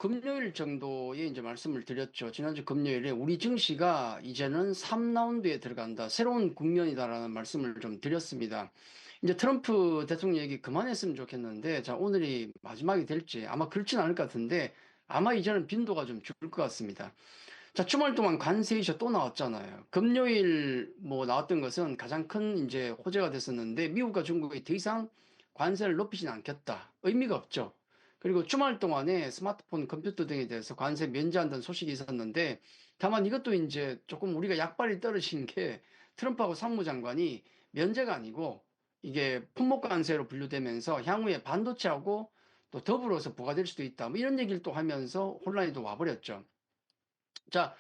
금요일 정도에 이제 말씀을 드렸죠. 지난주 금요일에 우리 증시가 이제는 3라운드에 들어간다. 새로운 국면이다라는 말씀을 좀 드렸습니다. 이제 트럼프 대통령 얘기 그만했으면 좋겠는데, 자, 오늘이 마지막이 될지 아마 그렇진 않을 것 같은데, 아마 이제는 빈도가 좀 줄 것 같습니다. 자, 주말 동안 관세 이슈 또 나왔잖아요. 금요일 뭐 나왔던 것은 가장 큰 이제 호재가 됐었는데, 미국과 중국이 더 이상 관세를 높이진 않겠다. 의미가 없죠. 그리고 주말 동안에 스마트폰, 컴퓨터 등에 대해서 관세 면제한다는 소식이 있었는데, 다만 이것도 이제 조금 우리가 약발이 떨어진 게 트럼프하고 상무장관이 면제가 아니고 이게 품목 관세로 분류되면서 향후에 반도체하고 또 더불어서 부과될 수도 있다. 뭐 이런 얘기를 또 하면서 혼란이 또 와버렸죠. 자,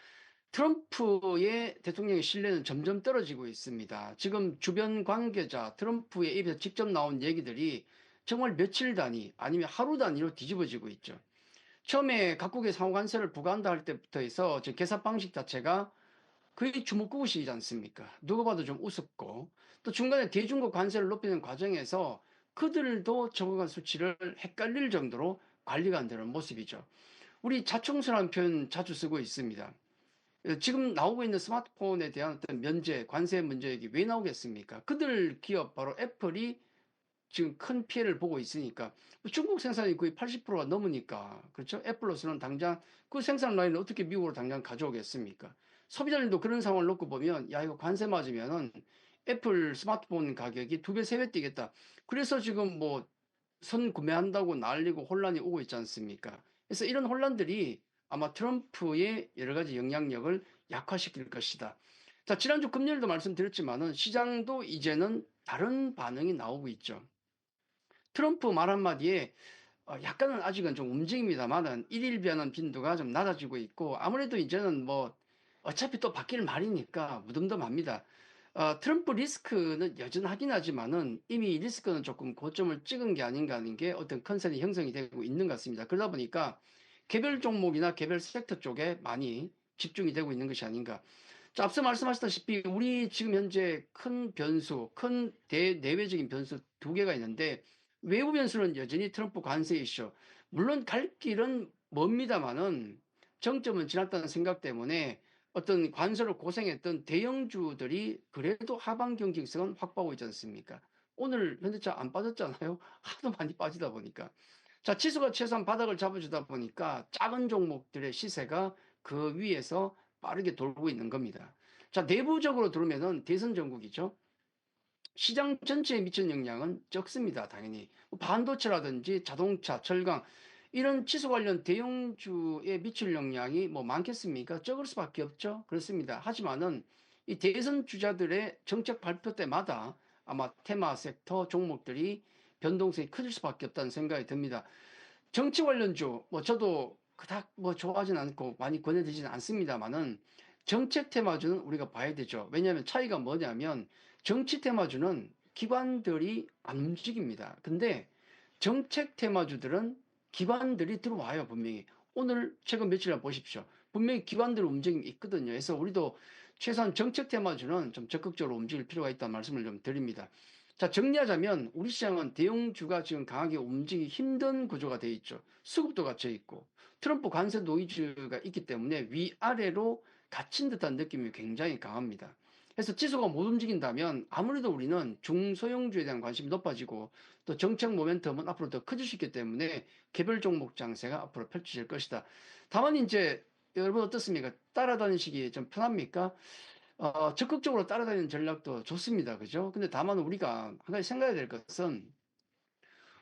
트럼프의 대통령의 신뢰는 점점 떨어지고 있습니다. 지금 주변 관계자, 트럼프의 입에서 직접 나온 얘기들이 정말 며칠 단위 아니면 하루 단위로 뒤집어지고 있죠. 처음에 각국의 상호 관세를 부과한다 할 때부터 해서 저 계산 방식 자체가 거의 주먹구구식이지 않습니까? 누가 봐도 좀 우습고 또 중간에 대중국 관세를 높이는 과정에서 그들도 적응한 수치를 헷갈릴 정도로 관리가 안 되는 모습이죠. 우리 자충수라는 표현 자주 쓰고 있습니다. 지금 나오고 있는 스마트폰에 대한 어떤 면제, 관세 문제가 왜 나오겠습니까? 그들 기업, 바로 애플이 지금 큰 피해를 보고 있으니까. 중국 생산이 거의 80%가 넘으니까. 그렇죠? 애플로서는 당장 그 생산 라인을 어떻게 미국으로 당장 가져오겠습니까? 소비자들도 그런 상황을 놓고 보면, 야, 이거 관세 맞으면은 애플 스마트폰 가격이 두 배, 세 배 뛰겠다. 그래서 지금 뭐 선 구매한다고 난리고 혼란이 오고 있지 않습니까? 그래서 이런 혼란들이 아마 트럼프의 여러 가지 영향력을 약화시킬 것이다. 자, 지난주 금요일도 말씀드렸지만은 시장도 이제는 다른 반응이 나오고 있죠. 트럼프 말 한마디에 약간은 아직은 좀 움직입니다만은 일일 변환 빈도가 좀 낮아지고 있고 아무래도 이제는 뭐 어차피 또 바뀔 말이니까 무덤덤합니다. 트럼프 리스크는 여전하긴 하지만은 이미 리스크는 조금 고점을 찍은 게 아닌가 하는 게 어떤 컨센이 형성이 되고 있는 것 같습니다. 그러다 보니까 개별 종목이나 개별 섹터 쪽에 많이 집중이 되고 있는 것이 아닌가. 자, 앞서 말씀하셨다시피 우리 지금 현재 큰 변수, 큰 내외적인 변수 두 개가 있는데 외부 변수는 여전히 트럼프 관세 이슈. 물론 갈 길은 멉니다만은 정점은 지났다는 생각 때문에 어떤 관세로 고생했던 대형주들이 그래도 하방 경직성은 확보하고 있지 않습니까? 오늘 현대차 안 빠졌잖아요. 하도 많이 빠지다 보니까. 자, 지수가 최소한 바닥을 잡아주다 보니까 작은 종목들의 시세가 그 위에서 빠르게 돌고 있는 겁니다. 자, 내부적으로 들어오면은 대선 전국이죠. 시장 전체에 미치는 영향은 적습니다. 당연히. 반도체라든지 자동차, 철강 이런 치수 관련 대형주에 미칠 영향이 뭐 많겠습니까? 적을 수밖에 없죠. 그렇습니다. 하지만은 이 대선 주자들의 정책 발표 때마다 아마 테마 섹터 종목들이 변동성이 커질 수밖에 없다는 생각이 듭니다. 정치 관련주, 뭐 저도 그닥 뭐 좋아하진 않고 많이 권해드리진 않습니다만은 정책 테마주는 우리가 봐야 되죠. 왜냐하면 차이가 뭐냐면 정치 테마주는 기관들이 안 움직입니다. 근데 정책 테마주들은 기관들이 들어와요, 분명히. 오늘 최근 며칠간 보십시오. 분명히 기관들 움직임이 있거든요. 그래서 우리도 최소한 정책 테마주는 좀 적극적으로 움직일 필요가 있다는 말씀을 좀 드립니다. 자, 정리하자면 우리 시장은 대형주가 지금 강하게 움직이기 힘든 구조가 되어 있죠. 수급도 갇혀 있고 트럼프 관세 노이즈가 있기 때문에 위아래로 갇힌 듯한 느낌이 굉장히 강합니다. 그래서 지수가 못 움직인다면 아무래도 우리는 중소형주에 대한 관심이 높아지고 또 정책 모멘텀은 앞으로 더 커질 수 있기 때문에 개별 종목 장세가 앞으로 펼쳐질 것이다. 다만 이제 여러분 어떻습니까? 따라다니시기 좀 편합니까? 적극적으로 따라다니는 전략도 좋습니다. 그죠? 근데 다만 우리가 한 가지 생각해야 될 것은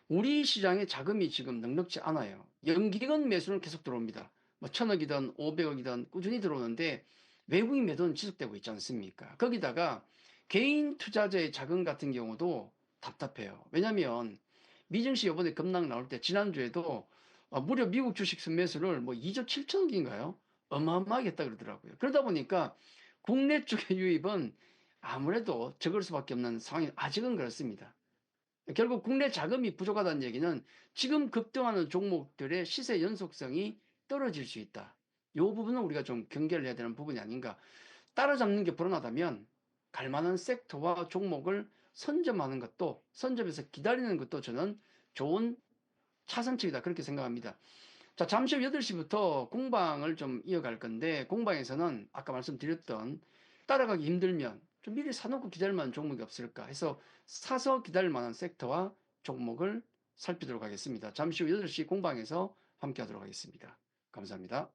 우리 시장의 자금이 지금 넉넉지 않아요. 연기금 매수는 계속 들어옵니다. 뭐 천억이든 500억이든 꾸준히 들어오는데 외국인 매도는 지속되고 있지 않습니까? 거기다가 개인 투자자의 자금 같은 경우도 답답해요. 왜냐하면 미증시 이번에 급락 나올 때 지난주에도 무려 미국 주식 순매수를 뭐 2조 7천억인가요? 어마어마하게 했다 그러더라고요. 그러다 보니까 국내 쪽의 유입은 아무래도 적을 수밖에 없는 상황이 아직은 그렇습니다. 결국 국내 자금이 부족하다는 얘기는 지금 급등하는 종목들의 시세 연속성이 떨어질 수 있다. 이 부분은 우리가 좀 경계를 해야 되는 부분이 아닌가. 따라잡는 게 불안하다면 갈 만한 섹터와 종목을 선점하는 것도, 선점해서 기다리는 것도 저는 좋은 차선책이다. 그렇게 생각합니다. 자, 잠시 후 8시부터 공방을 좀 이어갈 건데, 공방에서는 아까 말씀드렸던 따라가기 힘들면 좀 미리 사놓고 기다릴 만한 종목이 없을까 해서 사서 기다릴 만한 섹터와 종목을 살피도록 하겠습니다. 잠시 후 8시 공방에서 함께 하도록 하겠습니다. 감사합니다.